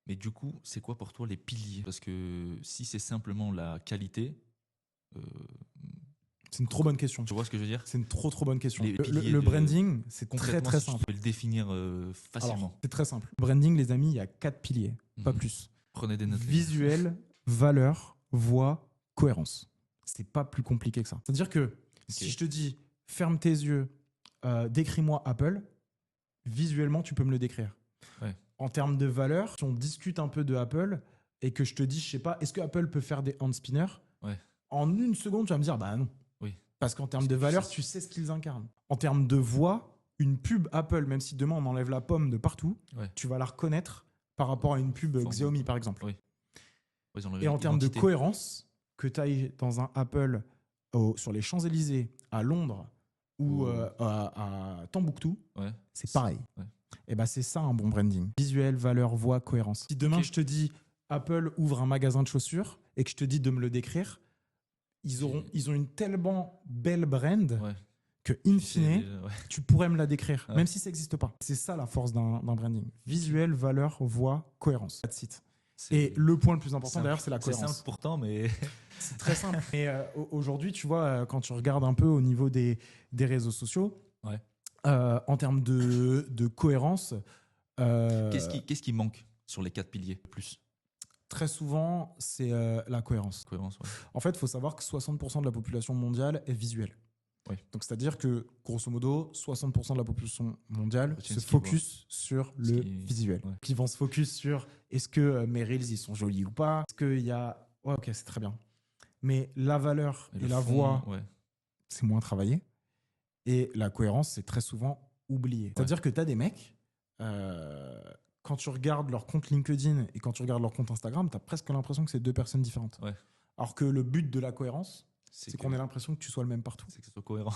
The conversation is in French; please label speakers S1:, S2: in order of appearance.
S1: Mais du coup, c'est quoi pour toi les piliers? Parce que si c'est simplement la qualité, euh,
S2: C'est une trop bonne question.
S1: tu vois ce que je veux dire?
S2: C'est une trop bonne question.
S1: Les piliers
S2: Le
S1: de-
S2: branding, c'est très
S1: Concrètement,
S2: très
S1: si tu
S2: simple.
S1: peux le définir facilement.
S2: Alors, c'est très simple. Le branding, les amis, il y a 4 piliers, pas
S1: Mhm.
S2: plus.
S1: Prenez des notes. les gars.
S2: Visuel, valeur, voix, cohérence. C'est pas plus compliqué que ça. C'est-à-dire que si je te dis ferme tes yeux, décris-moi Apple, visuellement, tu peux me le décrire.
S1: Ouais.
S2: En termes de valeur, si on discute un peu de Apple et que je te dis, je sais pas, est-ce que Apple peut faire des hand spinners?
S1: Ouais.
S2: En une seconde, tu vas me dire, bah non.
S1: Oui.
S2: Parce qu'en termes
S1: Parce
S2: de
S1: que
S2: valeur, tu sais ce qu'ils incarnent. En termes de voix, une pub Apple, même si demain on enlève la pomme de partout,
S1: Ouais.
S2: tu vas la reconnaître par rapport à une pub
S1: Forme.
S2: Xiaomi, par exemple.
S1: Oui. Ils ont
S2: Et en termes de
S1: l'identité.
S2: cohérence, que tu ailles dans un Apple sur les Champs-Élysées, à Londres ou à Tombouctou,
S1: Ouais.
S2: c'est pareil.
S1: Ouais.
S2: Et ben c'est ça un bon branding. Visuel, valeur, voix, cohérence. Si demain
S1: Ok.
S2: je te dis Apple ouvre un magasin de chaussures et que je te dis de me le décrire, ils ont une tellement belle brand
S1: Ouais.
S2: que in
S1: C'est-
S2: fine,
S1: ouais.
S2: tu pourrais me la décrire,
S1: Ouais.
S2: même si ça n'existe pas. C'est ça la force d'un branding. Visuel, valeur, voix, cohérence. That's it.
S1: C'est-
S2: Et le point le plus important
S1: simple.
S2: d'ailleurs, c'est la
S1: C'est
S2: cohérence.
S1: simple pourtant, mais
S2: C'est très simple. Et aujourd'hui, tu vois, quand tu regardes un peu au niveau des réseaux sociaux,
S1: Ouais.
S2: en termes de cohérence,
S1: qu'est-ce qui manque sur les 4 piliers plus?
S2: très souvent, c'est la cohérence.
S1: Cohérence, ouais.
S2: En fait, il faut savoir que 60% de la population mondiale est visuelle.
S1: Oui.
S2: Donc, c'est-à-dire que, grosso modo, 60% de la population mondiale
S1: Retient
S2: se
S1: ce qu'ils voient.
S2: focus sur
S1: Ce
S2: le
S1: qui-
S2: visuel.
S1: ouais.
S2: Qui vont se focus sur est-ce que mes reels, ils sont jolis ou pas? Est-ce qu'il y a... Ouais, ok, c'est très bien. Mais la valeur et
S1: le
S2: la
S1: fond,
S2: voix,
S1: ouais.
S2: c'est moins travaillé. Et la cohérence, c'est très souvent oublié. C'est-à-dire que tu as des mecs, quand tu regardes leur compte LinkedIn et quand tu regardes leur compte Instagram, tu as presque l'impression que c'est deux personnes différentes.
S1: Ouais.
S2: Alors que le but de la cohérence, c'est
S1: que-
S2: qu'on ait l'impression que tu sois le même partout.
S1: C'est que ce soit cohérent.